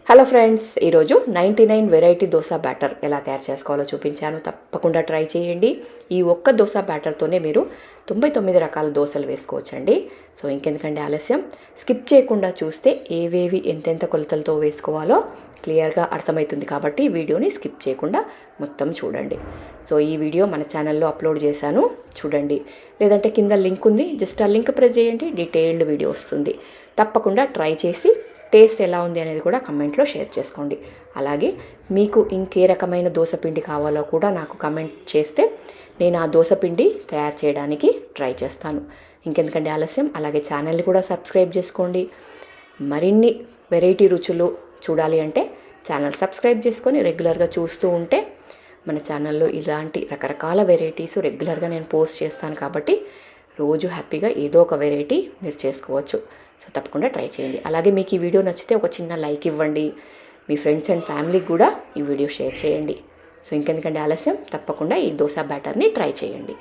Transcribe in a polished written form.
Hello friends, ఈరోజు 99 variety dosa batter ఎలా తయారు చేసుకోవాలో చూపించాను. తప్పకుండా ట్రై చేయండి. ఈ ఒక్క దోశ బ్యాటర్తోనే మీరు 99 రకాల దోశలు వేసుకోవచ్చండి. సో ఇంకెందుకంటే ఆలస్యం, స్కిప్ చేయకుండా చూస్తే ఏవేవి ఎంతెంత కొలతలతో వేసుకోవాలో క్లియర్గా అర్థమవుతుంది. కాబట్టి వీడియోని స్కిప్ చేయకుండా మొత్తం చూడండి. సో ఈ వీడియో మన ఛానల్లో అప్లోడ్ చేశాను, చూడండి. లేదంటే కింద లింక్ ఉంది, జస్ట్ ఆ లింక్ ప్రెస్ చేయండి, డీటెయిల్డ్ వీడియో వస్తుంది. తప్పకుండా ట్రై చేసి టేస్ట్ ఎలా ఉంది అనేది కూడా కమెంట్లో షేర్ చేసుకోండి. అలాగే మీకు ఇంకే రకమైన దోసపిండి కావాలో కూడా నాకు కమెంట్ చేస్తే నేను ఆ దోసపిండి తయారు చేయడానికి ట్రై చేస్తాను. ఇంకెందుకంటే ఆలస్యం, అలాగే ఛానల్ని కూడా సబ్స్క్రైబ్ చేసుకోండి. మరిన్ని వెరైటీ రుచులు చూడాలి అంటే ఛానల్ సబ్స్క్రైబ్ చేసుకొని రెగ్యులర్గా చూస్తూ ఉంటే మన ఛానల్లో ఇలాంటి రకరకాల వెరైటీస్ రెగ్యులర్గా నేను పోస్ట్ చేస్తాను. కాబట్టి రోజు హ్యాపీగా ఏదో ఒక వెరైటీ మీరు చేసుకోవచ్చు. సో తప్పకుండా ట్రై చేయండి. అలాగే మీకు ఈ వీడియో నచ్చితే ఒక చిన్న లైక్ ఇవ్వండి. మీ ఫ్రెండ్స్ అండ్ ఫ్యామిలీకి కూడా ఈ వీడియో షేర్ చేయండి. సో ఇంకెందుకంటే ఆలస్యం, తప్పకుండా ఈ దోశ బ్యాటర్ని ట్రై చేయండి.